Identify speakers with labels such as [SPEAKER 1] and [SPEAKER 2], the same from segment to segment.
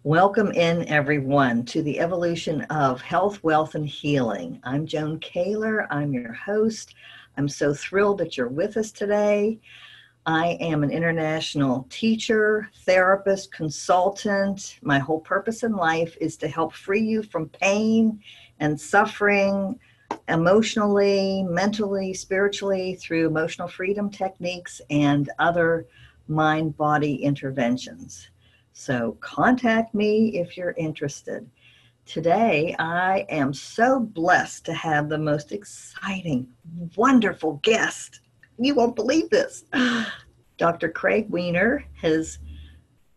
[SPEAKER 1] Welcome in, everyone, to the evolution of health, wealth, and healing. I'm Joan Kaler. I'm your host. I'm so thrilled that you're with us today. I am an international teacher, therapist, consultant. My whole purpose in life is to help free you from pain and suffering emotionally, mentally, spiritually through emotional freedom techniques and other mind-body interventions. So contact me if you're interested. Today, I am so blessed to have the most exciting, wonderful guest. You won't believe this. Dr. Craig Weiner has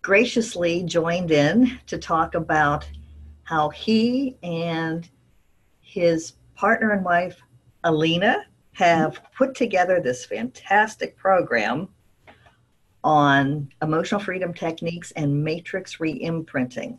[SPEAKER 1] graciously joined in to talk about how he and his partner and wife, Alina, have put together this fantastic program on emotional freedom techniques and matrix reimprinting.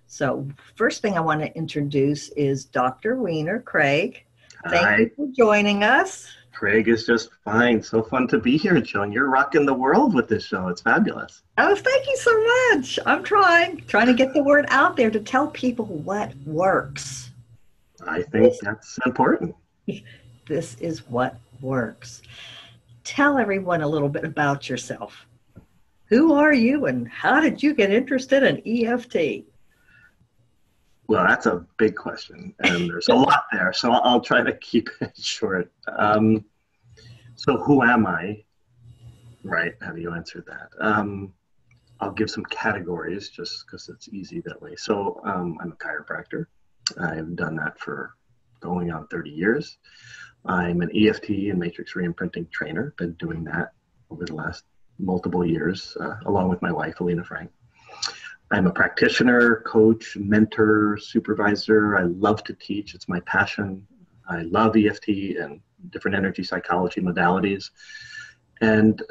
[SPEAKER 1] So first thing I want to introduce is Dr. Weiner, Craig. Thank you for joining us.
[SPEAKER 2] Craig is just fine. So fun to be here, Joan. You're rocking the world with this show. It's fabulous.
[SPEAKER 1] Oh, thank you so much. I'm trying to get the word out there to tell people what works.
[SPEAKER 2] I think that's important.
[SPEAKER 1] This is what works. Tell everyone a little bit about yourself. Who are you and how did you get interested in EFT?
[SPEAKER 2] Well, that's a big question, and there's a lot there, so I'll try to keep it short. So who am I? Right, how do you answer that? I'll give some categories just because it's easy that way. So I'm a chiropractor. I've done that for going on 30 years. I'm an EFT and matrix reimprinting trainer. Been doing that over the last multiple years, along with my wife, Alina Frank. I'm a practitioner, coach, mentor, supervisor. I love to teach. It's my passion. I love EFT and different energy psychology modalities. And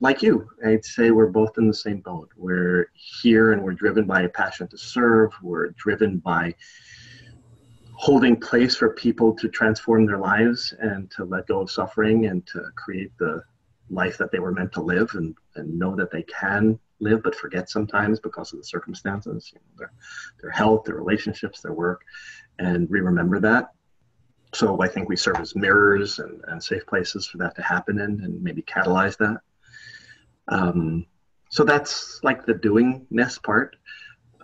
[SPEAKER 2] like you, I'd say we're both in the same boat. We're here and we're driven by a passion to serve. We're driven by holding place for people to transform their lives and to let go of suffering and to create the life that they were meant to live and know that they can live, but forget sometimes because of the circumstances, their health, their relationships, their work, and we remember that. So I think we serve as mirrors and safe places for that to happen in and maybe catalyze that. So that's like the doingness part.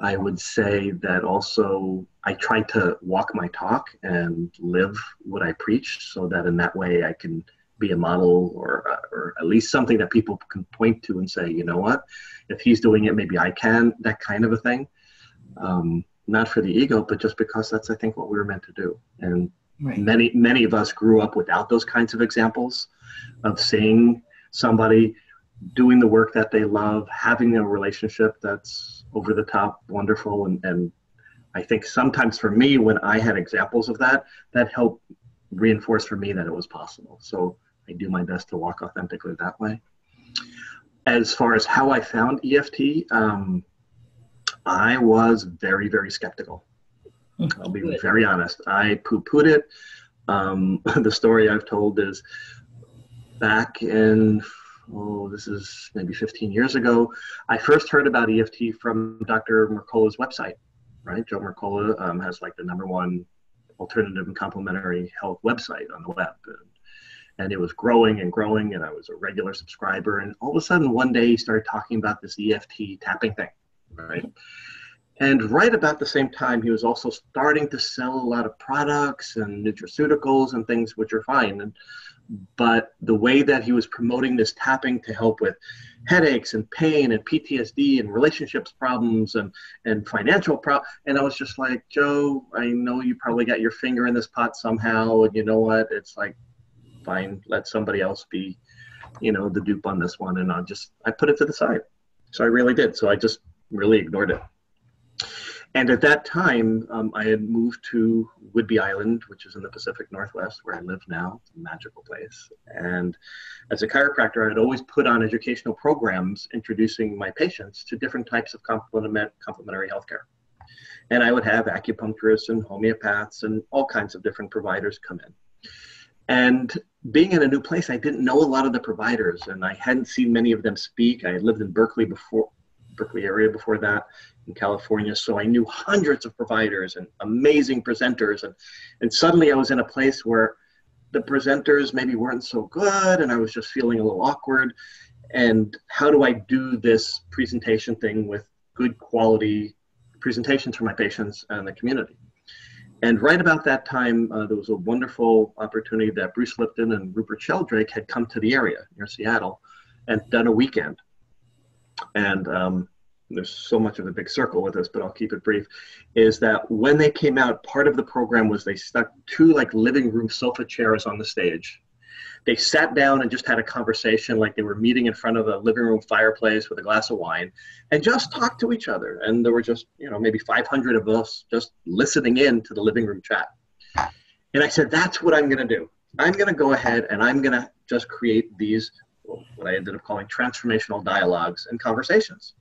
[SPEAKER 2] I would say that also I try to walk my talk and live what I preach so that in that way I can be a model or at least something that people can point to and say, you know what, if he's doing it, maybe I can, that kind of a thing. Not for the ego, but just because that's, I think, what we were meant to do. And right. Many of us grew up without those kinds of examples of seeing somebody doing the work that they love, having a relationship that's over the top, wonderful. And I think sometimes for me, when I had examples of that, that helped reinforce for me that it was possible. So I do my best to walk authentically that way. As far as how I found EFT, I was very, very skeptical. I'll be very honest. I poo-pooed it. The story I've told is back in, this is maybe 15 years ago, I first heard about EFT from Dr. Mercola's website, right? Joe Mercola has like the #1 alternative and complementary health website on the web. And it was growing and growing, and I was a regular subscriber. And all of a sudden, one day, he started talking about this EFT tapping thing, right? And right about the same time, he was also starting to sell a lot of products and nutraceuticals and things, which are fine. But the way that he was promoting this tapping to help with headaches and pain and PTSD and relationships problems and financial problems. And I was just like, Joe, I know you probably got your finger in this pot somehow. And you know what? It's like, fine, let somebody else be, the dupe on this one. And I put it to the side. So I really did. So I just really ignored it. And at that time, I had moved to Whidbey Island, which is in the Pacific Northwest, where I live now. It's a magical place. And as a chiropractor, I had always put on educational programs introducing my patients to different types of complementary healthcare. And I would have acupuncturists and homeopaths and all kinds of different providers come in. And being in a new place, I didn't know a lot of the providers, and I hadn't seen many of them speak. I had lived in Berkeley Berkeley area before that, in California. So I knew hundreds of providers and amazing presenters. And suddenly I was in a place where the presenters maybe weren't so good, and I was just feeling a little awkward. And how do I do this presentation thing with good quality presentations for my patients and the community? And right about that time, there was a wonderful opportunity that Bruce Lipton and Rupert Sheldrake had come to the area near Seattle and done a weekend. And there's so much of a big circle with this, but I'll keep it brief, is that when they came out, part of the program was they stuck 2 like living room sofa chairs on the stage. They sat down and just had a conversation like they were meeting in front of a living room fireplace with a glass of wine and just talked to each other. And there were just, maybe 500 of us just listening in to the living room chat. And I said, that's what I'm going to do. I'm going to go ahead and I'm going to just create these, what I ended up calling transformational dialogues and conversations.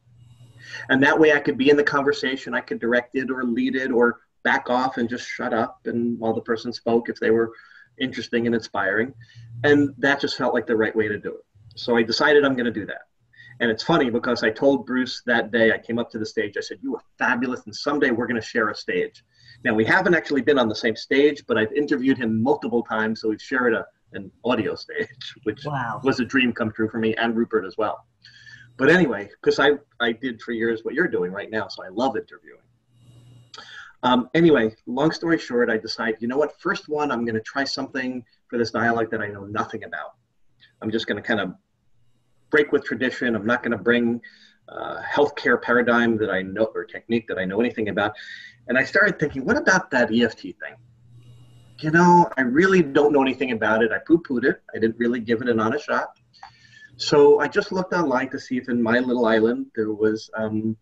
[SPEAKER 2] And that way I could be in the conversation, I could direct it or lead it or back off and just shut up and while the person spoke if they were interesting and inspiring. And that just felt like the right way to do it. So I decided I'm going to do that. And it's funny because I told Bruce that day, I came up to the stage, I said, you are fabulous, and someday we're going to share a stage. Now, we haven't actually been on the same stage, but I've interviewed him multiple times, so we've shared an audio stage, which was a dream come true for me and Rupert as well. But anyway, because I did for years what you're doing right now, so I love interviewing. Anyway, long story short, I decided, you know what, first one, I'm going to try something for this dialogue that I know nothing about. I'm just going to kind of break with tradition. I'm not going to bring healthcare paradigm that I know or technique that I know anything about. And I started thinking, what about that EFT thing? I really don't know anything about it. I poo-pooed it. I didn't really give it an honest shot. So I just looked online to see if in my little island there was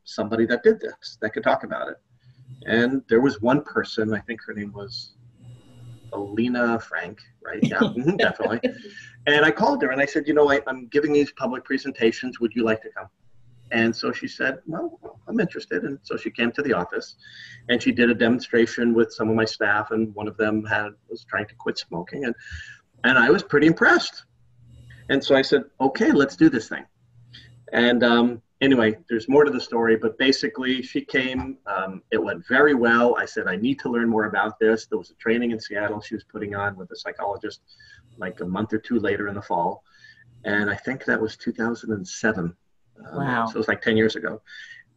[SPEAKER 2] somebody that did this, that could talk about it. And there was one person, I think her name was Alina Frank, right? Yeah, definitely. And I called her and I said, I'm giving these public presentations. Would you like to come? And so she said, well, I'm interested. And so she came to the office and she did a demonstration with some of my staff. And one of them was trying to quit smoking. And I was pretty impressed. And so I said, okay, let's do this thing. And anyway, there's more to the story, but basically she came, it went very well. I said, I need to learn more about this. There was a training in Seattle she was putting on with a psychologist like a month or 2 later in the fall. And I think that was 2007.
[SPEAKER 1] Wow.
[SPEAKER 2] So it was like 10 years ago.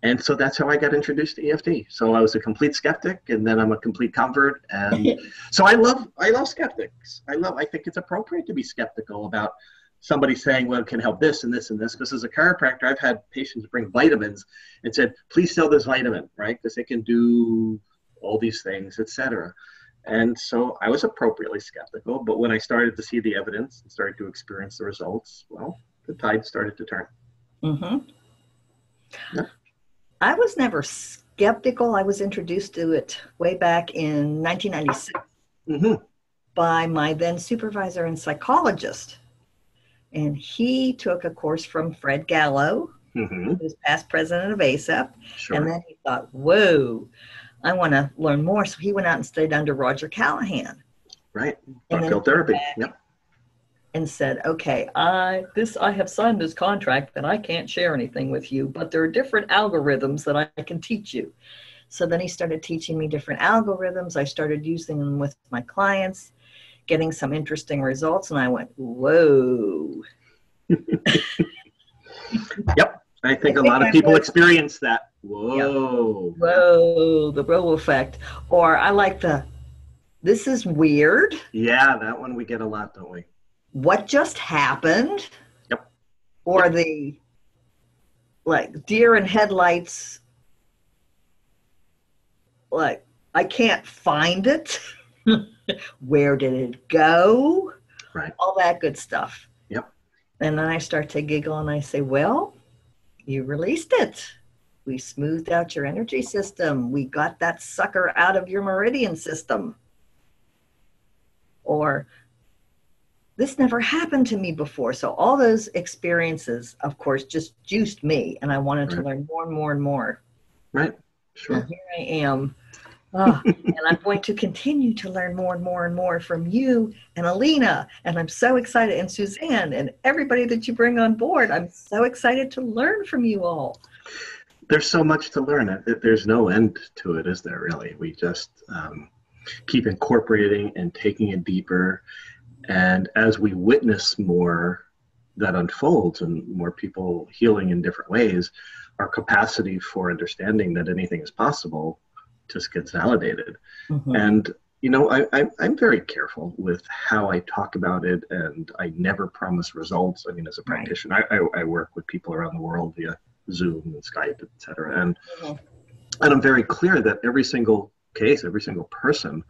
[SPEAKER 2] And so that's how I got introduced to EFT. So I was a complete skeptic and then I'm a complete convert. And so I love skeptics. I think it's appropriate to be skeptical about somebody saying, well, it can help this and this and this. Because as a chiropractor, I've had patients bring vitamins and said, please sell this vitamin, right? Because it can do all these things, etc. And so I was appropriately skeptical. But when I started to see the evidence and started to experience the results, well, the tide started to turn.
[SPEAKER 1] Mm-hmm.
[SPEAKER 2] Yeah.
[SPEAKER 1] I was never skeptical. I was introduced to it way back in 1996 by my then supervisor and psychologist. And he took a course from Fred Gallo, who's past president of ASAP. Sure. And then he thought, whoa, I want to learn more. So he went out and studied under Roger Callahan.
[SPEAKER 2] Right. Field therapy. Yep.
[SPEAKER 1] And said, okay, I have signed this contract that I can't share anything with you, but there are different algorithms that I can teach you. So then he started teaching me different algorithms. I started using them with my clients, getting some interesting results, and I went, whoa.
[SPEAKER 2] Yep. I think a lot of people experience that. Whoa.
[SPEAKER 1] Yep. Whoa, the bro effect. Or I like this is weird.
[SPEAKER 2] Yeah, that one we get a lot, don't we?
[SPEAKER 1] What just happened?
[SPEAKER 2] Yep.
[SPEAKER 1] Or the deer in headlights, I can't find it. Where did it go?
[SPEAKER 2] Right.
[SPEAKER 1] All that good stuff.
[SPEAKER 2] Yep.
[SPEAKER 1] And then I start to giggle and I say, well, you released it. We smoothed out your energy system. We got that sucker out of your meridian system. Or this never happened to me before. So all those experiences, of course, just juiced me. And I wanted to learn more and more and more.
[SPEAKER 2] Right. Sure.
[SPEAKER 1] And here I am. And I'm going to continue to learn more and more and more from you and Alina. And I'm so excited. And Suzanne and everybody that you bring on board. I'm so excited to learn from you all.
[SPEAKER 2] There's so much to learn. There's no end to it, is there really? We just keep incorporating and taking it deeper. And as we witness more that unfolds and more people healing in different ways, our capacity for understanding that anything is possible just gets validated.
[SPEAKER 1] Mm-hmm.
[SPEAKER 2] And, I'm very careful with how I talk about it, and I never promise results. I mean, as a practitioner, I work with people around the world via Zoom and Skype, et cetera. And I'm very clear that every single case, every single person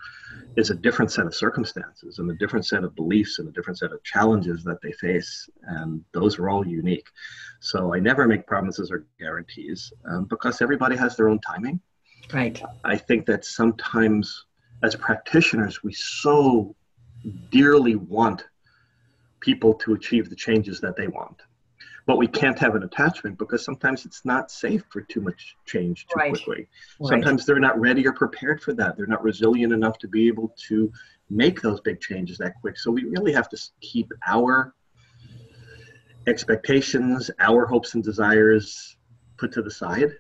[SPEAKER 2] is a different set of circumstances and a different set of beliefs and a different set of challenges that they face. And those are all unique. So I never make promises or guarantees because everybody has their own timing.
[SPEAKER 1] Right.
[SPEAKER 2] I think that sometimes as practitioners, we so dearly want people to achieve the changes that they want. But we can't have an attachment because sometimes it's not safe for too much change too quickly. Sometimes they're not ready or prepared for that. They're not resilient enough to be able to make those big changes that quick. So we really have to keep our expectations, our hopes and desires put to the side,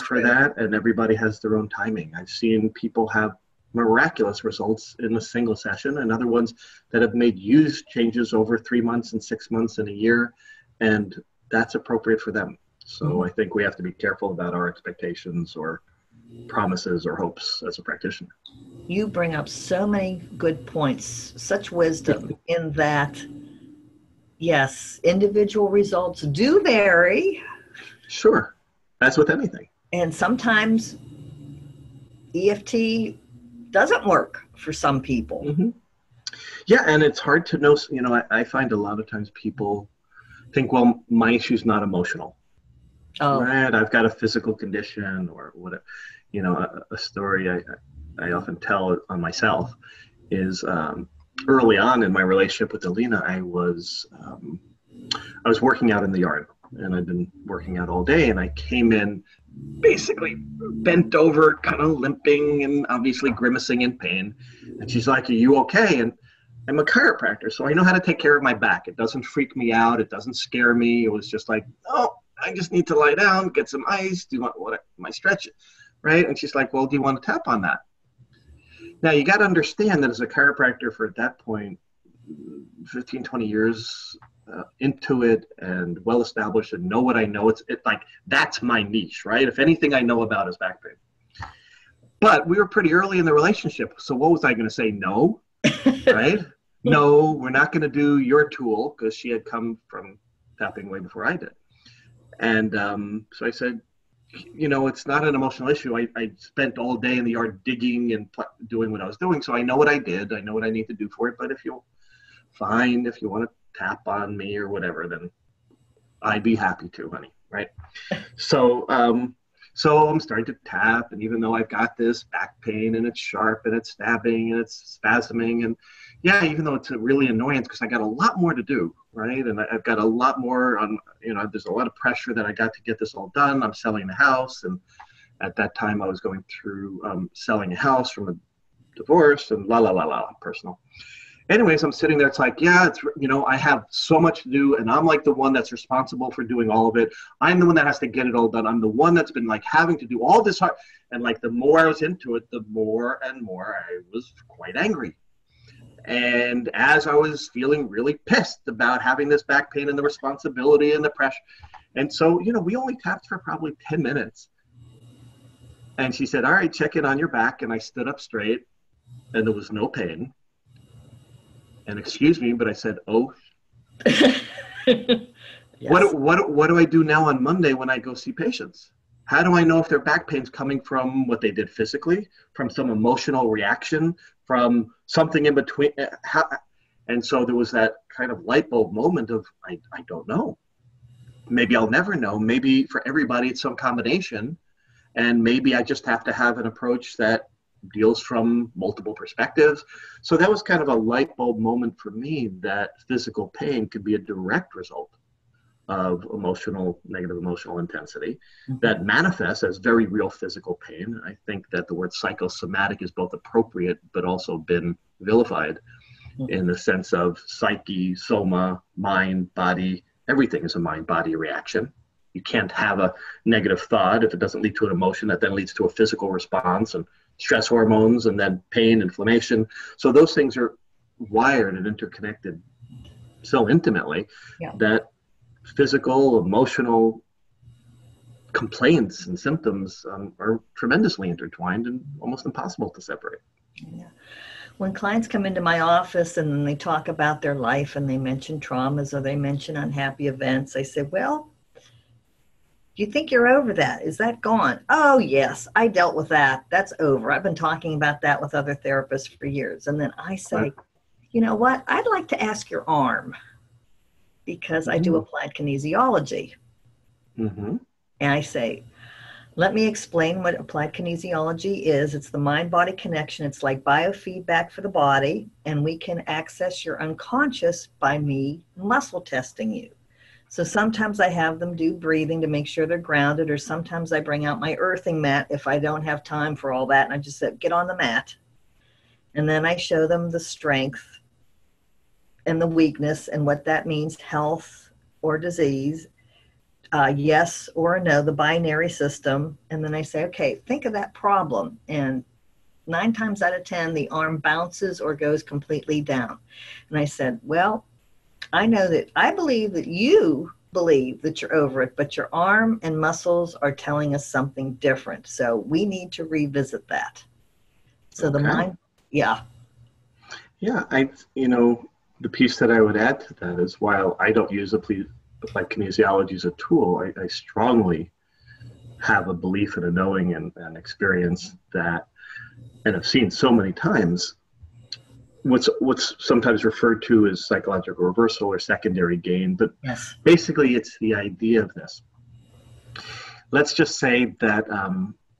[SPEAKER 2] for that. And everybody has their own timing. I've seen people have miraculous results in a single session, and other ones that have made huge changes over 3 months and 6 months and a year. And that's appropriate for them. So I think we have to be careful about our expectations or promises or hopes as a practitioner.
[SPEAKER 1] You bring up so many good points, such wisdom in that, yes, individual results do vary.
[SPEAKER 2] Sure. That's with anything.
[SPEAKER 1] And sometimes EFT doesn't work for some people.
[SPEAKER 2] Mm-hmm. Yeah, and it's hard to know. I find a lot of times people think, well, my issue's not emotional.
[SPEAKER 1] Oh.
[SPEAKER 2] Right? I've got a physical condition or whatever. A story I often tell on myself is early on in my relationship with Alina, I was working out in the yard, and I'd been working out all day, and I came in basically bent over, kind of limping and obviously grimacing in pain. And she's like, "Are you okay?" And I'm a chiropractor, so I know how to take care of my back. It doesn't freak me out. It doesn't scare me. It was just like, oh, I just need to lie down, get some ice, do my stretch, right? And she's like, well, do you want to tap on that? Now, you got to understand that as a chiropractor for at that point, 15, 20 years into it and well-established and know what I know, it's like, that's my niche, right? If anything I know about is back pain. But we were pretty early in the relationship, so what was I going to say? No, right? No, we're not going to do your tool, because she had come from tapping way before I did. And so I said, it's not an emotional issue. I spent all day in the yard digging and doing what I was doing. So I know what I did. I know what I need to do for it. But if you want to tap on me or whatever, then I'd be happy to, honey. Right. So I'm starting to tap. And even though I've got this back pain and it's sharp and it's stabbing and it's spasming, and yeah, even though it's a really annoyance because I got a lot more to do, right? And I've got a lot more on, there's a lot of pressure that I got to get this all done. I'm selling the house. And at that time I was going through selling a house from a divorce and personal. Anyways, I'm sitting there. It's like, yeah, I have so much to do, and I'm like the one that's responsible for doing all of it. I'm the one that has to get it all done. I'm the one that's been like having to do all this hard. And like the more I was into it, the more and more I was quite angry. And as I was feeling really pissed about having this back pain and the responsibility and the pressure. And so, we only tapped for probably 10 minutes. And she said, all right, check in on your back. And I stood up straight and there was no pain. And excuse me, but I said, oh, yes. What do I do now on Monday when I go see patients? How do I know if their back pain's coming from what they did physically, from some emotional reaction, from something in between? And so there was that kind of light bulb moment of, I don't know. Maybe I'll never know. Maybe for everybody it's some combination. And maybe I just have to have an approach that deals from multiple perspectives. So that was kind of a light bulb moment for me, that physical pain could be a direct result of negative emotional intensity that manifests as very real physical pain. I think that the word psychosomatic is both appropriate, but also been vilified in the sense of psyche, soma, mind, body. Everything is a mind-body reaction. you can't have a negative thought if it doesn't lead to an emotion that then leads to a physical response and stress hormones and then pain, inflammation. So those things are wired and interconnected so intimately that physical, emotional complaints and symptoms are tremendously intertwined and almost impossible to separate.
[SPEAKER 1] Yeah. When clients come into my office and they talk about their life and they mention traumas or they mention unhappy events, I say, well, do you think you're over that? Is that gone? Oh, yes, I dealt with that. That's over. I've been talking about that with other therapists for years. And then I say, you know what? I'd like to ask your arm because I do applied kinesiology.
[SPEAKER 2] Mm-hmm.
[SPEAKER 1] And I say, let me explain what applied kinesiology is. It's the mind-body connection. It's like biofeedback for the body, and we can access your unconscious by me muscle testing you. So sometimes I have them do breathing to make sure they're grounded, or sometimes I bring out my earthing mat if I don't have time for all that, and I just say, get on the mat. And then I show them the strength and the weakness and what that means, health or disease, yes or no, the binary system. And then I say, okay, think of that problem. And 9 times out of 10, the arm bounces or goes completely down. And I said, well, I believe that you believe that you're over it, but your arm and muscles are telling us something different. So we need to revisit that. So the mind, Yeah,
[SPEAKER 2] the piece that I would add to that is, while I don't use applied kinesiology as a tool, I strongly have a belief and a knowing and experience that, and I've seen so many times, what's sometimes referred to as psychological reversal or secondary gain, but basically it's the idea of this. Let's just say that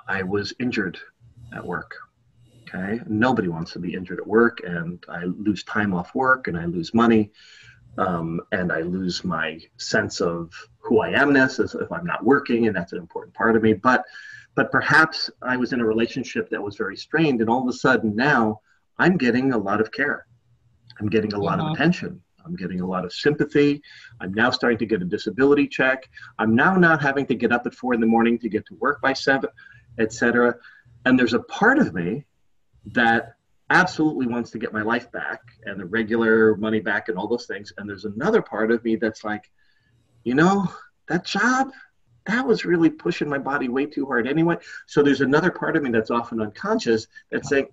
[SPEAKER 2] I was injured at work. Okay, nobody wants to be injured at work, and I lose time off work, and I lose money, and I lose my sense of who I amness as if I'm not working, and that's an important part of me. But perhaps I was in a relationship that was very strained, and all of a sudden now I'm getting a lot of care. I'm getting a lot of attention. I'm getting a lot of sympathy. I'm now starting to get a disability check. I'm now not having to get up at 4 a.m. to get to work by 7, etc. And there's a part of me that absolutely wants to get my life back and the regular money back and all those things. And there's another part of me that's like, that job, that was really pushing my body way too hard anyway. So there's another part of me that's often unconscious that's saying,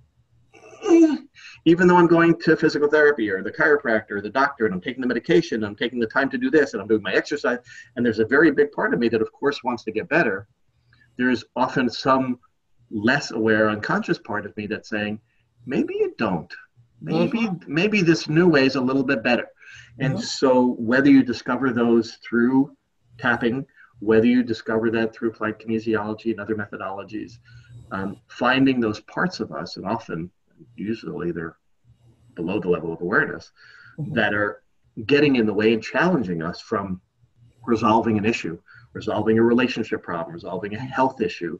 [SPEAKER 2] even though I'm going to physical therapy or the chiropractor or the doctor, and I'm taking the medication, I'm taking the time to do this, and I'm doing my exercise, and there's a very big part of me that of course wants to get better, there's often some less aware unconscious part of me that's saying, maybe you don't. Maybe this new way is a little bit better. And so whether you discover those through tapping, whether you discover that through applied kinesiology and other methodologies, finding those parts of us, and often, usually they're below the level of awareness, that are getting in the way and challenging us from resolving an issue, resolving a relationship problem, resolving a health issue,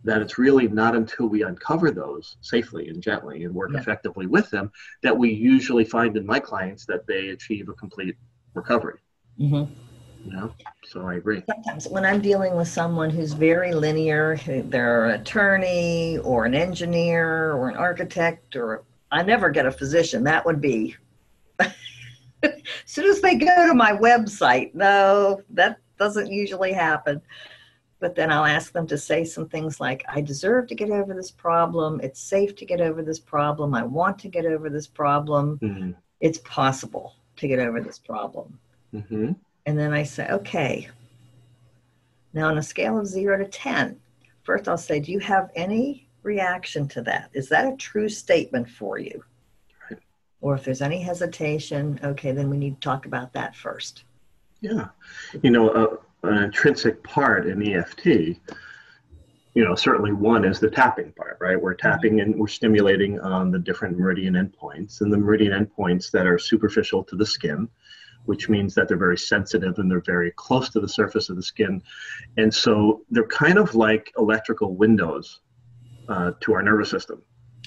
[SPEAKER 2] that it's really not until we uncover those safely and gently and work effectively with them that we usually find in my clients that they achieve a complete recovery. So I agree.
[SPEAKER 1] Sometimes when I'm dealing with someone who's very linear, they're an attorney or an engineer or an architect, or I never get a physician. That would be, as soon as they go to my website, no, that doesn't usually happen. But then I'll ask them to say some things like, I deserve to get over this problem. It's safe to get over this problem. I want to get over this problem. It's possible to get over this problem. And then I say, okay, now on a scale of 0 to 10, first I'll say, do you have any reaction to that? Is that a true statement for you?
[SPEAKER 2] Right.
[SPEAKER 1] Or if there's any hesitation, okay, then we need to talk about that first.
[SPEAKER 2] Yeah. An intrinsic part in EFT, certainly one is the tapping part, right? We're tapping and we're stimulating on the different meridian endpoints, and the meridian endpoints that are superficial to the skin, which means that they're very sensitive and they're very close to the surface of the skin. And so they're kind of like electrical windows to our nervous system,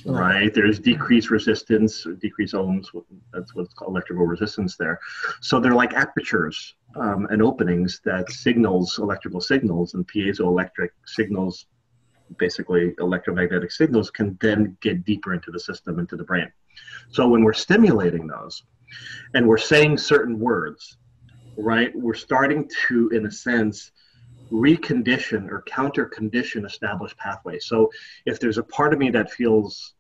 [SPEAKER 2] right? There's decreased resistance, decreased ohms, that's what's called electrical resistance there. So they're like apertures and openings that signals, electrical signals and piezoelectric signals, basically electromagnetic signals, can then get deeper into the system, into the brain. So when we're stimulating those and we're saying certain words, right, we're starting to, in a sense, recondition or counter condition established pathways. So if there's a part of me that feels,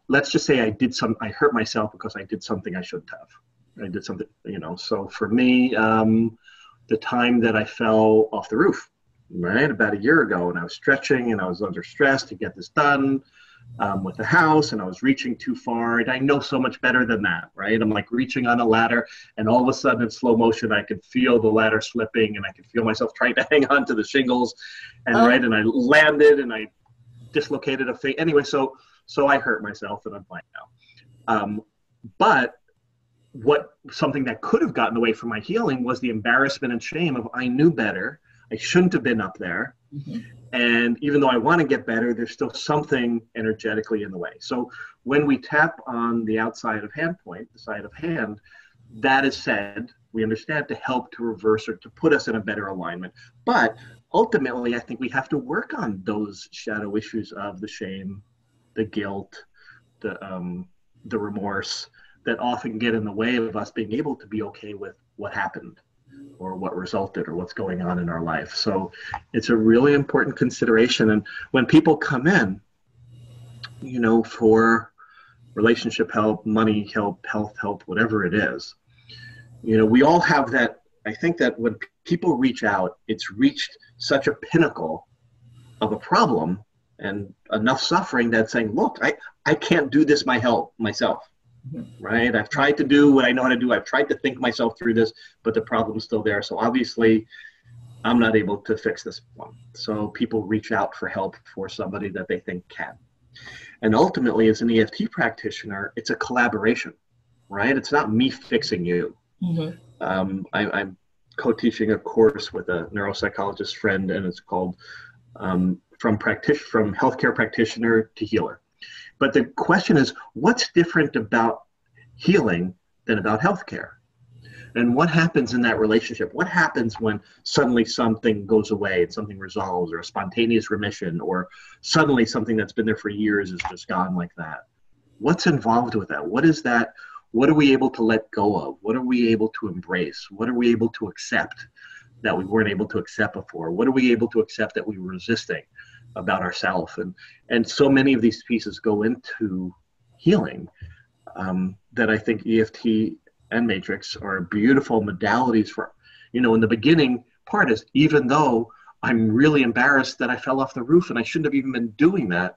[SPEAKER 2] let's just say I hurt myself because I did something I shouldn't have. I did something, so for me, the time that I fell off the roof, right, about a year ago, and I was stretching and I was under stress to get this done with the house, and I was reaching too far, and I know so much better than that, right? I'm like reaching on a ladder, and all of a sudden in slow motion, I could feel the ladder slipping, and I could feel myself trying to hang on to the shingles, and and I landed, and I dislocated a face. Anyway, so I hurt myself, and I'm fine now. But something that could have gotten away from my healing was the embarrassment and shame of, I knew better. I shouldn't have been up there. Mm-hmm. And even though I want to get better, there's still something energetically in the way. So when we tap on the outside of hand point, the side of hand, that is said, we understand, to help to reverse or to put us in a better alignment. But ultimately, I think we have to work on those shadow issues of the shame, the guilt, the remorse that often get in the way of us being able to be okay with what happened or what resulted or what's going on in our life. So it's a really important consideration. And when people come in, for relationship help, money help, health help, whatever it is, we all have that. I think that when people reach out, it's reached such a pinnacle of a problem and enough suffering that's saying, look, I can't do this myself. Right? I've tried to do what I know how to do. I've tried to think myself through this, but the problem's still there. So obviously, I'm not able to fix this one. So people reach out for help for somebody that they think can. And ultimately, as an EFT practitioner, it's a collaboration, right? It's not me fixing you. Mm-hmm. I'm co-teaching a course with a neuropsychologist friend, and it's called From Healthcare Practitioner to Healer. But the question is, what's different about healing than about healthcare? And what happens in that relationship? What happens when suddenly something goes away and something resolves, or a spontaneous remission, or suddenly something that's been there for years is just gone like that? What's involved with that? What is that? What are we able to let go of? What are we able to embrace? What are we able to accept that we weren't able to accept before? What are we able to accept that we were resisting about ourselves? And so many of these pieces go into healing that I think EFT and Matrix are beautiful modalities for. In the beginning part is, even though I'm really embarrassed that I fell off the roof and I shouldn't have even been doing that,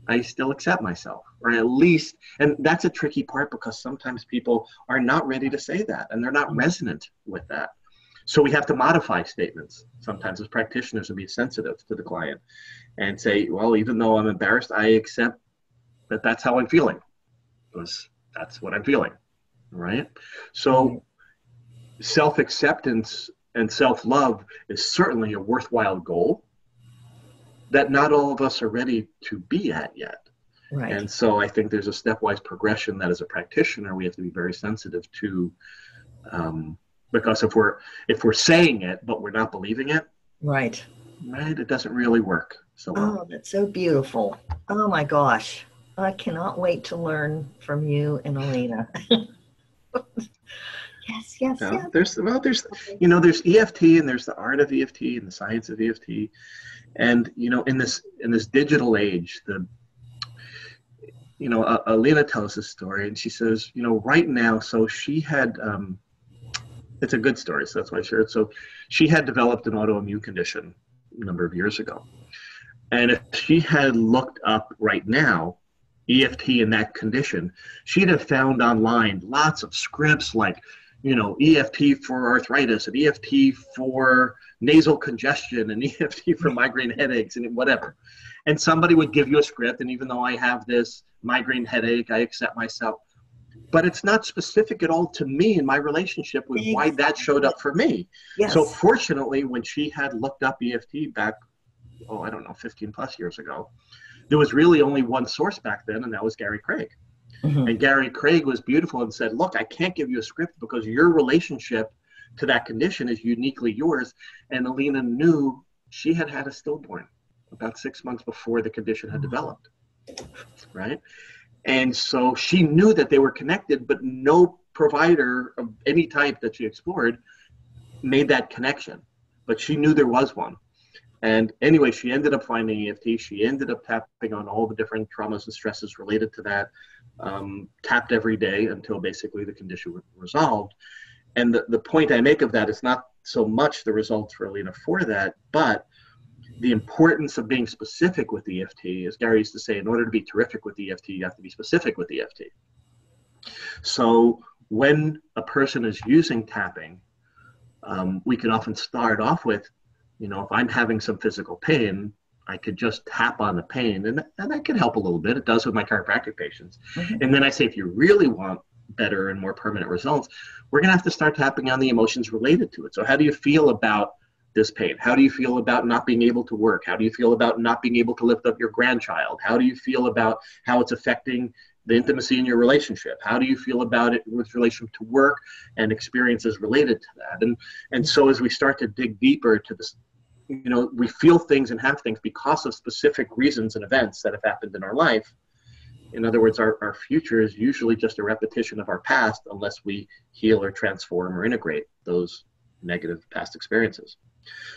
[SPEAKER 2] I still accept myself, or at least, and that's a tricky part because sometimes people are not ready to say that and they're not resonant with that. So we have to modify statements sometimes as practitioners and be sensitive to the client and say, well, even though I'm embarrassed, I accept that that's how I'm feeling, because that's what I'm feeling, right? So self-acceptance and self-love is certainly a worthwhile goal that not all of us are ready to be at yet. Right. And so I think there's a stepwise progression that as a practitioner, we have to be very sensitive to, because if we're saying it, but we're not believing it, right, it doesn't really work. So
[SPEAKER 1] oh, that's so beautiful. Oh my gosh. I cannot wait to learn from you and Alina. Yes.
[SPEAKER 2] There's there's EFT, and there's the art of EFT and the science of EFT. And in this digital age, Alina tells this story, and she says, right now, so she had it's a good story, so that's why I shared it. So she had developed an autoimmune condition a number of years ago. And if she had looked up right now EFT in that condition, she'd have found online lots of scripts like, EFT for arthritis, and EFT for nasal congestion, and EFT for migraine headaches, and whatever. And somebody would give you a script, and even though I have this migraine headache, I accept myself. But it's not specific at all to me and my relationship with why that showed up for me. Yes. So fortunately, when she had looked up EFT back, 15 plus years ago, there was really only one source back then, and that was Gary Craig. Mm-hmm. And Gary Craig was beautiful and said, look, I can't give you a script because your relationship to that condition is uniquely yours. And Alina knew she had had a stillborn about 6 months before the condition had developed, right? And so she knew that they were connected, but no provider of any type that she explored made that connection. But she knew there was one. And anyway, she ended up finding EFT. She ended up tapping on all the different traumas and stresses related to that, tapped every day until basically the condition was resolved. And the point I make of that is not so much the results for Alina for that, but the importance of being specific with EFT. As Gary used to say, in order to be terrific with EFT, you have to be specific with EFT. So when a person is using tapping, we can often start off with, if I'm having some physical pain, I could just tap on the pain, and that can help a little bit. It does with my chiropractic patients. Mm-hmm. And then I say, if you really want better and more permanent results, we're going to have to start tapping on the emotions related to it. So how do you feel about this pain? How do you feel about not being able to work? How do you feel about not being able to lift up your grandchild? How do you feel about how it's affecting the intimacy in your relationship? How do you feel about it with relation to work and experiences related to that? And so as we start to dig deeper to this, we feel things and have things because of specific reasons and events that have happened in our life. In other words, our future is usually just a repetition of our past unless we heal or transform or integrate those negative past experiences.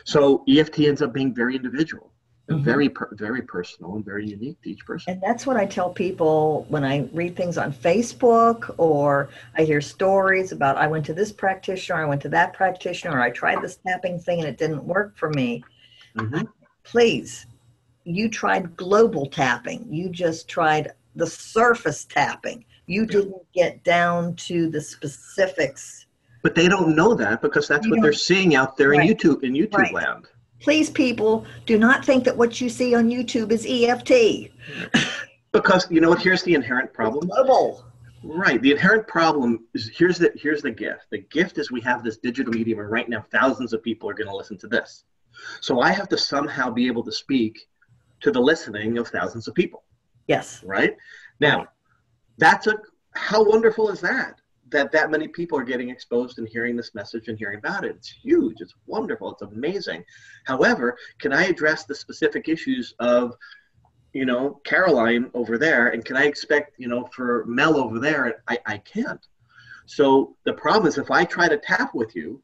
[SPEAKER 2] So EFT ends up being very individual and mm-hmm. very personal and very unique to each person.
[SPEAKER 1] And that's what I tell people when I read things on Facebook, or I hear stories about, I went to this practitioner, I went to that practitioner, or I tried this tapping thing and it didn't work for me. Mm-hmm. Please, you tried global tapping. You just tried the surface tapping. You didn't get down to the specifics.
[SPEAKER 2] But they don't know that because that's what they're seeing out there in YouTube land.
[SPEAKER 1] Please, people, do not think that what you see on YouTube is EFT.
[SPEAKER 2] Because you know what? Here's the inherent problem.
[SPEAKER 1] It's global.
[SPEAKER 2] Right. The inherent problem is here's the gift. The gift is we have this digital medium, and right now thousands of people are going to listen to this. So I have to somehow be able to speak to the listening of thousands of people.
[SPEAKER 1] Yes.
[SPEAKER 2] Right? Now, how wonderful is that? That many people are getting exposed and hearing this message and hearing about it. It's huge. It's wonderful. It's amazing. However, can I address the specific issues of, Caroline over there, and can I expect, for Mel over there? I can't. So the problem is if I try to tap with you,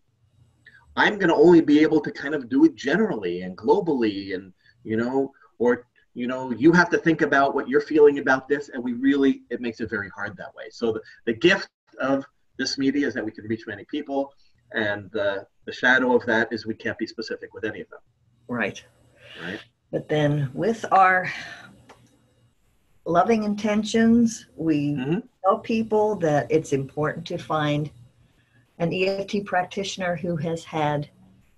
[SPEAKER 2] I'm going to only be able to kind of do it generally and globally and, you have to think about what you're feeling about this, and it makes it very hard that way. So the gift of this media is that we can reach many people, and the shadow of that is we can't be specific with any of them.
[SPEAKER 1] Right. But then with our loving intentions, we mm-hmm. tell people that it's important to find an EFT practitioner who has had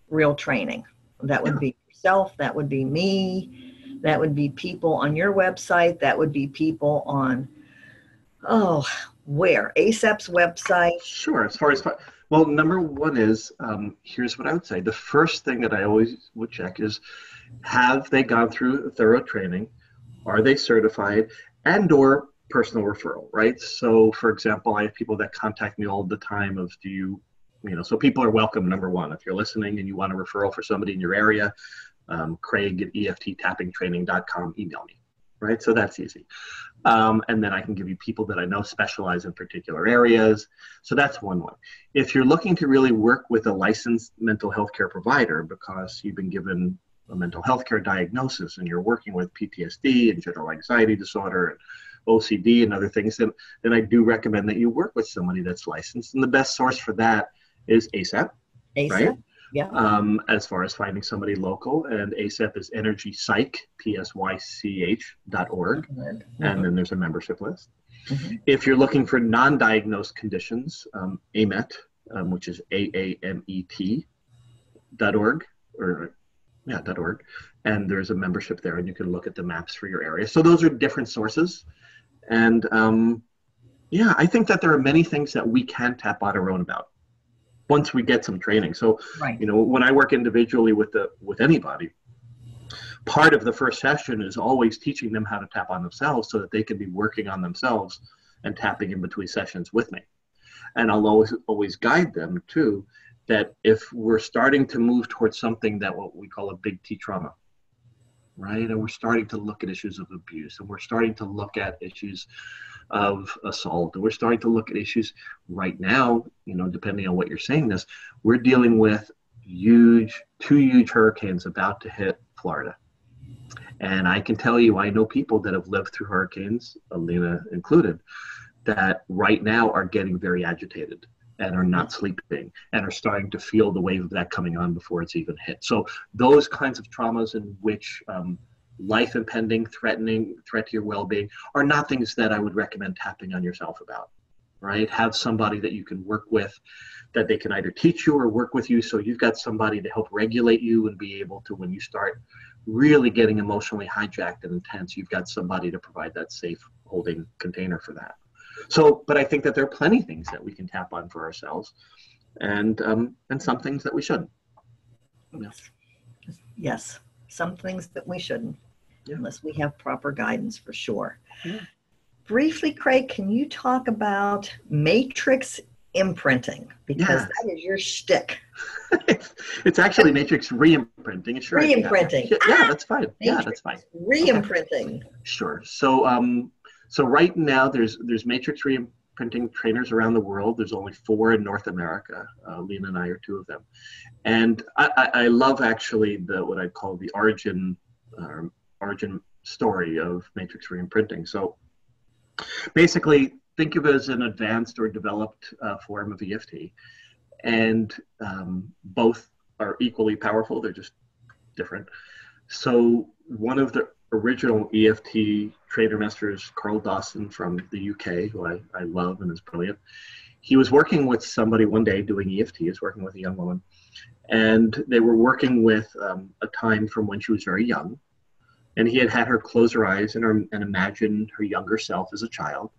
[SPEAKER 1] real training. That would be yourself, that would be me, that would be people on your website, that would be people on, where? ASAP's website?
[SPEAKER 2] Sure. Well, number one is, here's what I would say. The first thing that I always would check is, have they gone through thorough training? Are they certified? And or personal referral, right? So, for example, I have people that contact me all the time of, so people are welcome, number one. If you're listening and you want a referral for somebody in your area, Craig at EFTtappingtraining.com, email me. Right? So that's easy. And then I can give you people that I know specialize in particular areas. So that's one way. If you're looking to really work with a licensed mental health care provider because you've been given a mental health care diagnosis and you're working with PTSD and general anxiety disorder and OCD and other things, then I do recommend that you work with somebody that's licensed. And the best source for that is ASAP. Right? Yeah. As far as finding somebody local, and ASAP is energypsych, psych.org, mm-hmm. and then there's a membership list. Mm-hmm. If you're looking for non-diagnosed conditions, AMET, which is AAMET.org, .org, and there's a membership there, and you can look at the maps for your area. So those are different sources, and I think that there are many things that we can tap on our own about once we get some training. So, when I work individually with anybody, part of the first session is always teaching them how to tap on themselves so that they can be working on themselves and tapping in between sessions with me. And I'll always guide them too that if we're starting to move towards something that what we call a big T trauma, right? And we're starting to look at issues of abuse, and we're starting to look at issues of assault, and we're starting to look at issues right now, depending on what you're saying this, we're dealing with two huge hurricanes about to hit Florida. And I can tell you, I know people that have lived through hurricanes, Alina included, that right now are getting very agitated and are not sleeping and are starting to feel the wave of that coming on before it's even hit. So those kinds of traumas in which life impending, threat to your well-being are not things that I would recommend tapping on yourself about, right? Have somebody that you can work with, that they can either teach you or work with you, so you've got somebody to help regulate you and be able to, when you start really getting emotionally hijacked and intense, you've got somebody to provide that safe holding container for that. So, but I think that there are plenty of things that we can tap on for ourselves, and some things that we shouldn't.
[SPEAKER 1] Yeah. Yes, some things that we shouldn't,
[SPEAKER 2] yeah.
[SPEAKER 1] Unless we have proper guidance, for sure.
[SPEAKER 2] Yeah.
[SPEAKER 1] Briefly, Craig, can you talk about matrix imprinting? Because that is your shtick.
[SPEAKER 2] It's actually matrix reimprinting. It's sure.
[SPEAKER 1] Reimprinting.
[SPEAKER 2] Yeah, that's fine.
[SPEAKER 1] Matrix
[SPEAKER 2] yeah, that's fine.
[SPEAKER 1] Reimprinting.
[SPEAKER 2] Okay. Sure. So right now there's matrix reimprinting trainers around the world. There's only 4 in North America. Lena and I are 2 of them. And I love actually what I call the origin story of matrix reimprinting. So basically, think of it as an advanced or developed form of EFT. And both are equally powerful. They're just different. So one of the original EFT trainer masters, Carl Dawson from the UK, who I love and is brilliant, he was working with somebody one day doing EFT. He was working with a young woman. And they were working with a time from when she was very young. And he had her close her eyes and imagine her younger self as a child.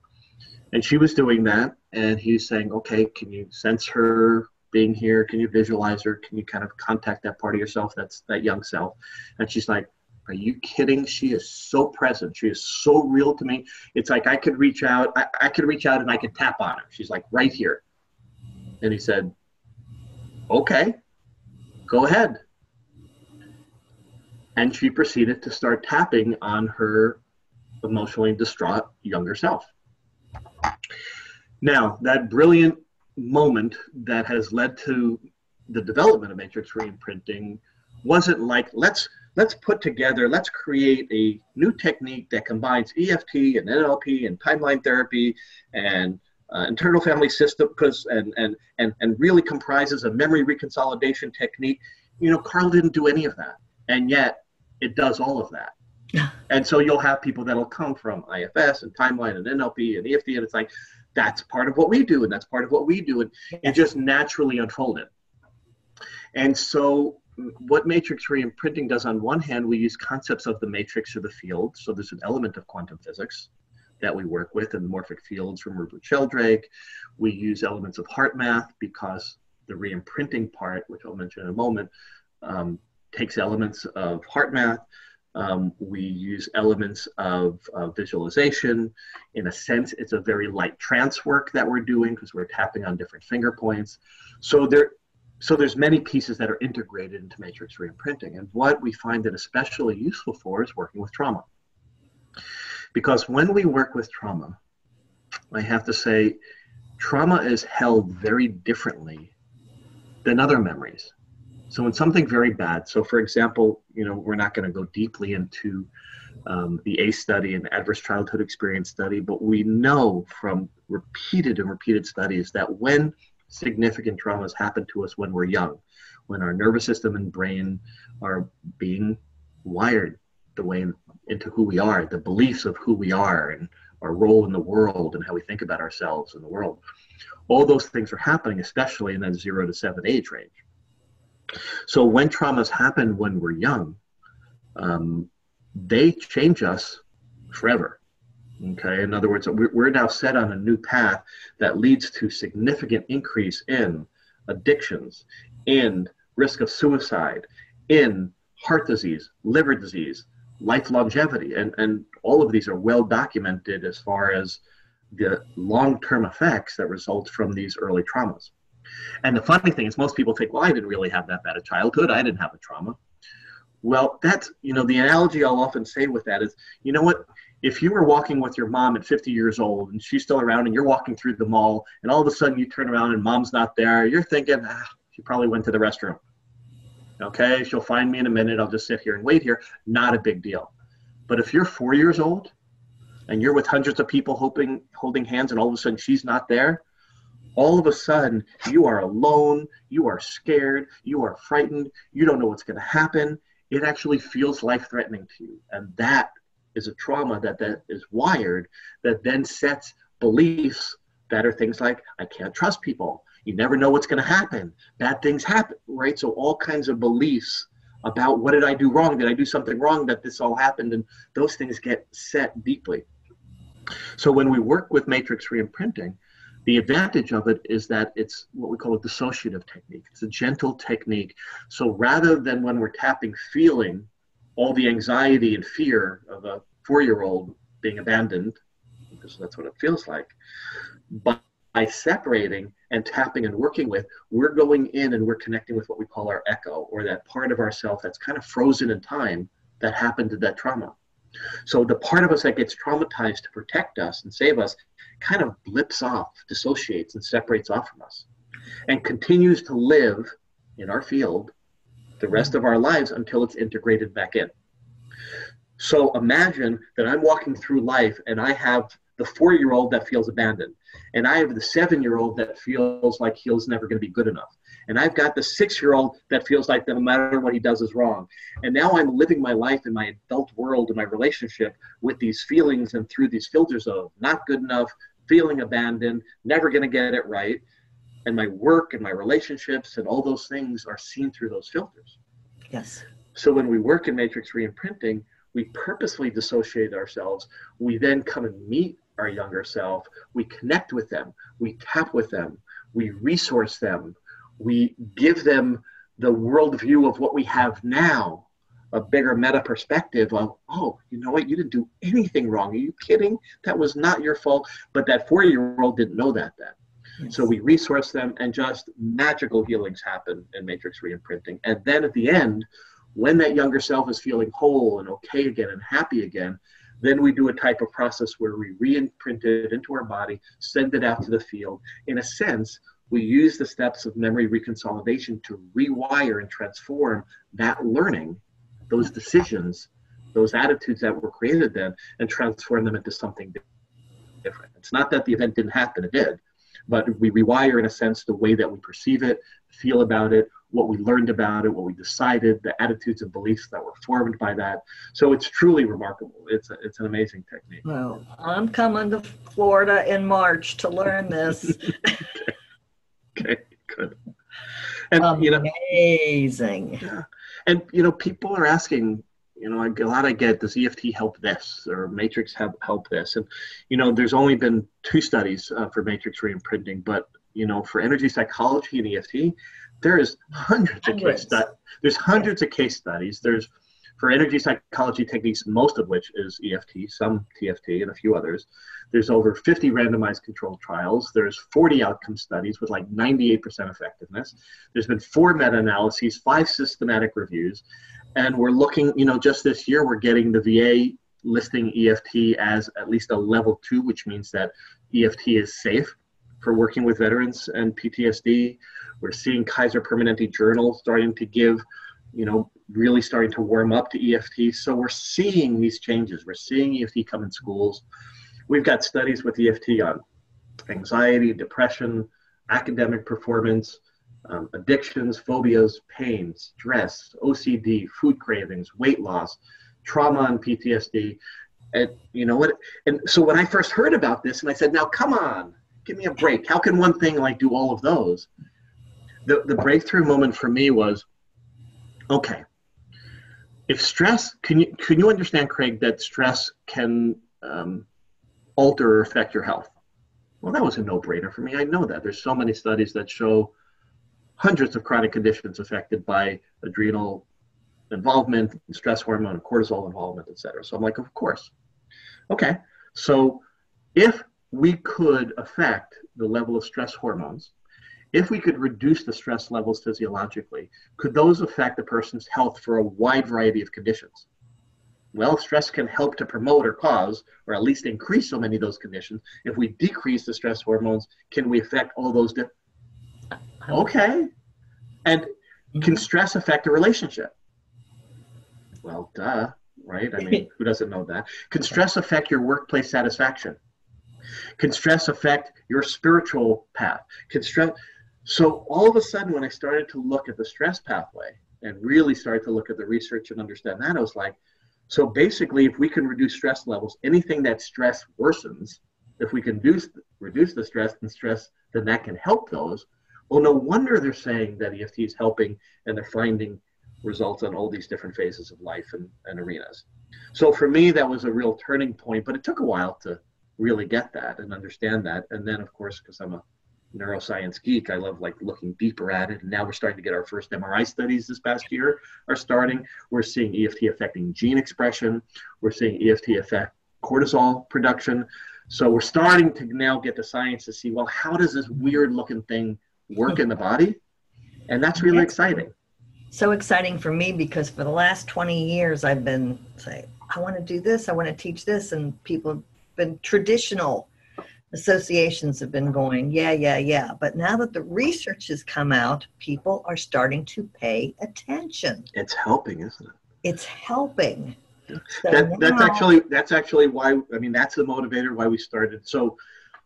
[SPEAKER 2] And she was doing that. And he was saying, okay, can you sense her being here? Can you visualize her? Can you kind of contact that part of yourself, that's that young self? And she's like, are you kidding? She is so present. She is so real to me. It's like I could reach out. I could reach out and I could tap on her. She's like right here. And he said, okay, go ahead. And she proceeded to start tapping on her emotionally distraught younger self. Now, that brilliant moment that has led to the development of matrix reimprinting wasn't like, let's create a new technique that combines EFT and NLP and timeline therapy and internal family system and really comprises a memory reconsolidation technique. Carl didn't do any of that. And yet it does all of that. And so you'll have people that'll come from IFS and timeline and NLP and EFT, and it's like, that's part of what we do, and that's part of what we do, and it just naturally unfolded. And so what matrix reimprinting does, on one hand, we use concepts of the matrix or the field. So there's an element of quantum physics that we work with in morphic fields from Rupert Sheldrake. We use elements of heart math because the reimprinting part, which I'll mention in a moment, takes elements of heart math. We use elements of visualization. In a sense, it's a very light trance work that we're doing because we're tapping on different finger points. So there's many pieces that are integrated into matrix reimprinting. And what we find it especially useful for is working with trauma. Because when we work with trauma, I have to say, trauma is held very differently than other memories. So when something very bad, so for example, we're not going to go deeply into the ACE study and adverse childhood experience study, but we know from repeated studies that when significant traumas happen to us when we're young, when our nervous system and brain are being wired the way into who we are, the beliefs of who we are and our role in the world and how we think about ourselves in the world, all those things are happening, especially in that 0 to 7 age range. So when traumas happen when we're young, they change us forever. Okay. In other words, we're now set on a new path that leads to significant increase in addictions, in risk of suicide, in heart disease, liver disease, life longevity. And all of these are well documented as far as the long-term effects that result from these early traumas. And the funny thing is most people think, well, I didn't really have that bad a childhood. I didn't have a trauma. Well, that's, the analogy I'll often say with that is, you know what? If you were walking with your mom at 50 years old and she's still around and you're walking through the mall and all of a sudden you turn around and mom's not there, you're thinking, she probably went to the restroom. Okay, she'll find me in a minute. I'll just sit here and wait here. Not a big deal. But if you're 4 years old and you're with hundreds of people holding hands and all of a sudden she's not there, all of a sudden you are alone, you are scared, you are frightened, you don't know what's going to happen. It actually feels life-threatening to you. And that is a trauma that is wired that then sets beliefs that are things like, I can't trust people. You never know what's going to happen. Bad things happen, right? So all kinds of beliefs about what did I do wrong? Did I do something wrong that this all happened? And those things get set deeply. So when we work with matrix reimprinting, the advantage of it is that it's what we call a dissociative technique. It's a gentle technique. So rather than when we're tapping feeling all the anxiety and fear of a 4-year-old being abandoned, because that's what it feels like, but by separating and tapping and working with, we're going in and we're connecting with what we call our echo, or that part of ourself that's kind of frozen in time that happened to that trauma. So the part of us that gets traumatized to protect us and save us kind of blips off, dissociates and separates off from us and continues to live in our field the rest of our lives until it's integrated back in. So imagine that I'm walking through life and I have the 4-year-old that feels abandoned, and I have the 7-year-old that feels like he's never going to be good enough, and I've got the 6-year-old that feels like that no matter what he does is wrong. And now I'm living my life in my adult world and my relationship with these feelings and through these filters of not good enough, feeling abandoned, never going to get it right. And my work and my relationships and all those things are seen through those filters.
[SPEAKER 1] Yes.
[SPEAKER 2] So when we work in matrix reimprinting, we purposely dissociate ourselves. We then come and meet our younger self. We connect with them. We tap with them. We resource them. We give them the worldview of what we have now, a bigger meta perspective of, oh, you know what? You didn't do anything wrong. Are you kidding? That was not your fault. But that 4-year-old didn't know that then. Yes. So we resource them, and just magical healings happen in matrix reimprinting. And then at the end, when that younger self is feeling whole and okay again and happy again, then we do a type of process where we reimprint it into our body, send it out to the field. In a sense, we use the steps of memory reconsolidation to rewire and transform that learning, those decisions, those attitudes that were created then, and transform them into something different. It's not that the event didn't happen, it did, but we rewire, in a sense, the way that we perceive it, feel about it, what we learned about it, what we decided, the attitudes and beliefs that were formed by that. So it's truly remarkable. It's an amazing technique.
[SPEAKER 1] Well, I'm coming to Florida in March to learn this.
[SPEAKER 2] Okay, good. And
[SPEAKER 1] amazing.
[SPEAKER 2] Yeah. And people are asking, a lot I get, does EFT help this, or matrix help this? And there's only been 2 studies for matrix reimprinting, but for energy psychology and EFT, there's hundreds of case studies. There's hundreds of case studies. There's, for energy psychology techniques, most of which is EFT, some TFT, and a few others. There's over 50 randomized controlled trials. There's 40 outcome studies with like 98% effectiveness. There's been 4 meta-analyses, 5 systematic reviews. And we're looking, just this year, we're getting the VA listing EFT as at least a level 2, which means that EFT is safe for working with veterans and PTSD. We're seeing Kaiser Permanente journal starting to give, really starting to warm up to EFT. So we're seeing these changes. We're seeing EFT come in schools. We've got studies with EFT on anxiety, depression, academic performance, addictions, phobias, pain, stress, OCD, food cravings, weight loss, trauma and PTSD. And you know what? And so when I first heard about this, and I said, now come on, give me a break. How can one thing do all of those? The breakthrough moment for me was, okay, if stress, can you understand, Craig, that stress can alter or affect your health? Well, that was a no-brainer for me. I know that. There's so many studies that show hundreds of chronic conditions affected by adrenal involvement, stress hormone, cortisol involvement, et cetera. So I'm like, of course. Okay, so if we could affect the level of stress hormones, if we could reduce the stress levels physiologically, could those affect a person's health for a wide variety of conditions? Well, stress can help to promote or cause, or at least increase so many of those conditions. If we decrease the stress hormones, can we affect all those? Okay. And can stress affect a relationship? Well, duh, right? I mean, who doesn't know that? Can stress affect your workplace satisfaction? Can stress affect your spiritual path? So all of a sudden, when I started to look at the stress pathway and really started to look at the research and understand that, I was like, so basically, if we can reduce stress levels, anything that stress worsens, if we can reduce the stress, then that can help those. Well, no wonder they're saying that EFT is helping, and they're finding results on all these different phases of life and arenas. So for me, that was a real turning point, but it took a while to really get that and understand that. And then, of course, because I'm a neuroscience geek, I love like looking deeper at it. And now we're starting to get our first MRI studies this past year are starting. We're seeing EFT affecting gene expression. We're seeing EFT affect cortisol production. So we're starting to now get the science to see, well, how does this weird looking thing work in the body? And that's really exciting.
[SPEAKER 1] So exciting for me, because for the last 20 years, I've been saying, I want to do this, I want to teach this. And people have been traditional associations have been going, yeah. But now that the research has come out, people are starting to pay attention.
[SPEAKER 2] It's helping, isn't it?
[SPEAKER 1] It's helping.
[SPEAKER 2] So that's actually why, I mean, that's the motivator why we started. So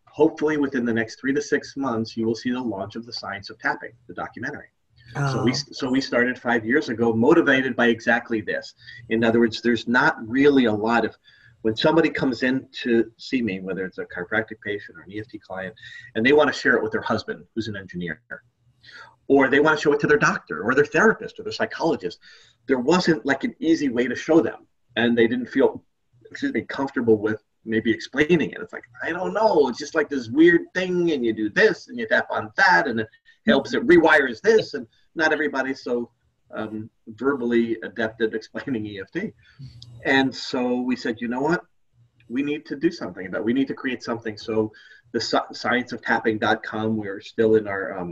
[SPEAKER 2] hopefully within the next 3 to 6 months, you will see the launch of The Science of Tapping, the documentary.
[SPEAKER 1] Oh.
[SPEAKER 2] So we started 5 years ago, motivated by exactly this. In other words, there's not really a lot of, when somebody comes in to see me, whether it's a chiropractic patient or an EFT client, and they want to share it with their husband, who's an engineer, or they want to show it to their doctor or their therapist or their psychologist, there wasn't like an easy way to show them. And they didn't feel, comfortable with maybe explaining it. It's like, I don't know, it's just like this weird thing, and you do this and you tap on that and it helps, it rewires this, and not everybody's so verbally adept at explaining EFT. And so we said, you know what? We need to do something about it. We need to create something. So the scienceoftapping.com, we're still in our,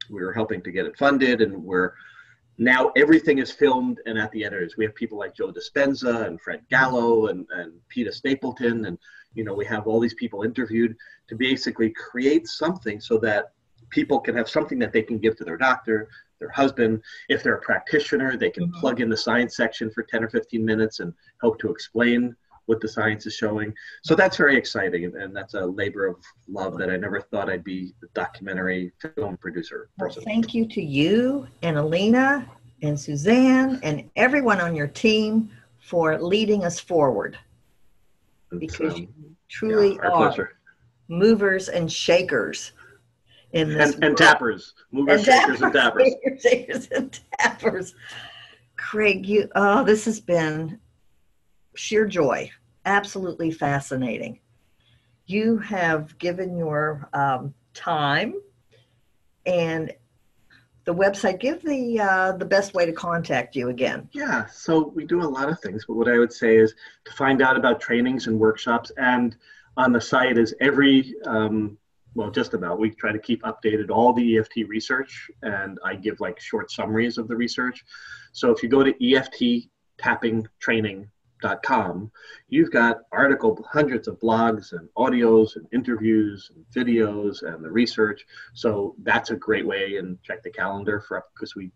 [SPEAKER 2] we're helping to get it funded, and we're now everything is filmed and at the editors. We have people like Joe Dispenza and Fred Gallo and Peter Stapleton. And, you know, we have all these people interviewed to basically create something so that people can have something that they can give to their doctor, their husband. If they're a practitioner, they can plug in the science section for 10 or 15 minutes and help to explain what the science is showing. So that's very exciting. And that's a labor of love that I never thought I'd be a documentary film producer person.
[SPEAKER 1] Well, thank you to you and Alina and Suzanne and everyone on your team for leading us forward. Because you truly are
[SPEAKER 2] pleasure.
[SPEAKER 1] Movers and shakers in this
[SPEAKER 2] and tappers. Movers, shakers, and tappers.
[SPEAKER 1] Shakers and tappers. Craig, this has been sheer joy. Absolutely fascinating. You have given your time, and the website. Give the best way to contact you again.
[SPEAKER 2] Yeah, so we do a lot of things, but what I would say is to find out about trainings and workshops, and on the site is every, just about, we try to keep updated all the EFT research, and I give like short summaries of the research. So if you go to EFTtappingtraining.com, you've got hundreds of blogs and audios and interviews and videos and the research. So that's a great way, and check the calendar because we're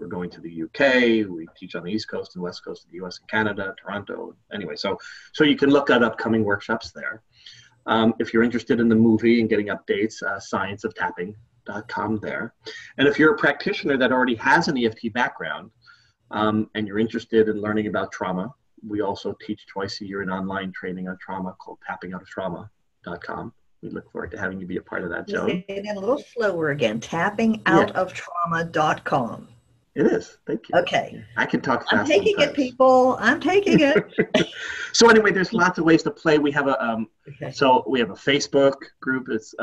[SPEAKER 2] going to the UK, we teach on the East Coast and West Coast of the US and Canada, Toronto. Anyway, so you can look at upcoming workshops there. If you're interested in the movie and getting updates, scienceoftapping.com there. And if you're a practitioner that already has an EFT background, and you're interested in learning about trauma, we also teach twice a year an online training on trauma called tappingoutoftrauma.com. We look forward to having you be a part of that, Joan.
[SPEAKER 1] Say it a little slower again. Tappingoutoftrauma.com.
[SPEAKER 2] It is. Thank you.
[SPEAKER 1] Okay.
[SPEAKER 2] I can talk fast.
[SPEAKER 1] I'm taking it, people. I'm taking it.
[SPEAKER 2] So anyway, there's lots of ways to play. We have so we have a Facebook group. It's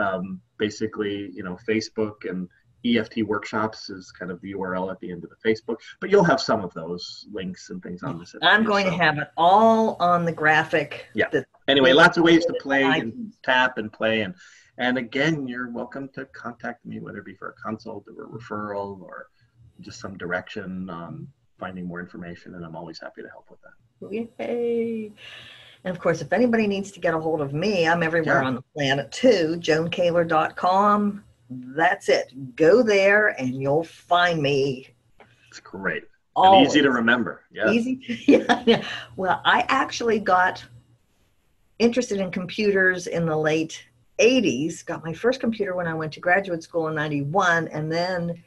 [SPEAKER 2] basically, Facebook and EFT workshops is kind of the URL at the end of the Facebook, but you'll have some of those links and things on this.
[SPEAKER 1] I'm going to have it all on the graphic.
[SPEAKER 2] Yeah. Anyway, lots of ways to play and tap and play. And again, you're welcome to contact me, whether it be for a consult or a referral or just some direction on finding more information. And I'm always happy to help with that.
[SPEAKER 1] Yay. And of course, if anybody needs to get a hold of me, I'm everywhere on the planet too. JoanKaler.com. That's it. Go there and you'll find me.
[SPEAKER 2] It's great.
[SPEAKER 1] Always.
[SPEAKER 2] And easy to remember. Yes.
[SPEAKER 1] Easy. Yeah. Well, I actually got interested in computers in the late 80s. Got my first computer when I went to graduate school in 91. And then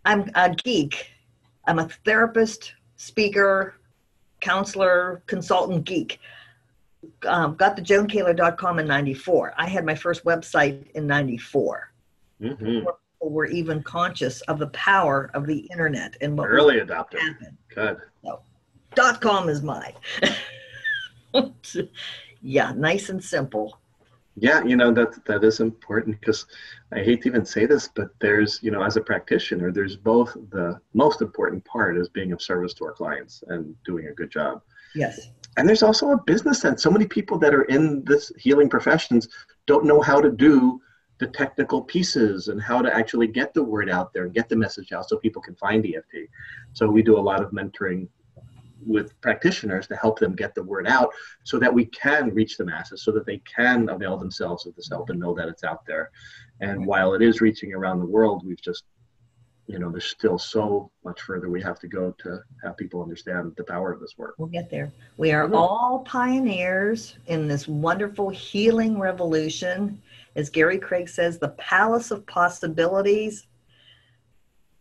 [SPEAKER 1] I'm a geek. I'm a therapist, speaker, counselor, consultant geek. Got the JoanKaler.com in 94. I had my first website in 94.
[SPEAKER 2] Mm-hmm.
[SPEAKER 1] People were even conscious of the power of the internet and what
[SPEAKER 2] early adopter. Good.
[SPEAKER 1] So, .com is mine. Yeah, nice and simple.
[SPEAKER 2] Yeah, that is important, because I hate to even say this, but there's, as a practitioner, there's both the most important part is being of service to our clients and doing a good job.
[SPEAKER 1] Yes.
[SPEAKER 2] And there's also a business sense. So many people that are in this healing professions don't know how to do the technical pieces and how to actually get the word out there and get the message out so people can find EFT. So we do a lot of mentoring with practitioners to help them get the word out so that we can reach the masses, so that they can avail themselves of this help and know that it's out there. And while it is reaching around the world, we've just, there's still so much further we have to go to have people understand the power of this work.
[SPEAKER 1] We'll get there. We are all pioneers in this wonderful healing revolution. As Gary Craig says, the palace of possibilities.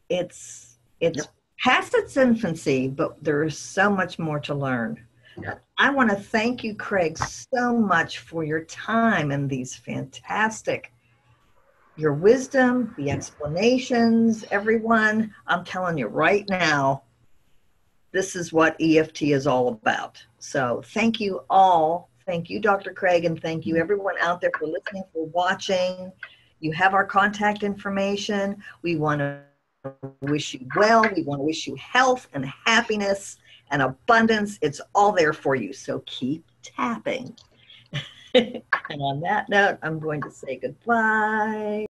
[SPEAKER 1] It's past its infancy, but there is so much more to learn.
[SPEAKER 2] Yeah.
[SPEAKER 1] I want to thank you, Craig, so much for your time and these fantastic, your wisdom, the explanations, everyone. I'm telling you right now, this is what EFT is all about. So thank you all. Thank you, Dr. Craig, and thank you everyone out there for listening, for watching. You have our contact information. We want to wish you well. We want to wish you health and happiness and abundance. It's all there for you. So keep tapping. And on that note, I'm going to say goodbye.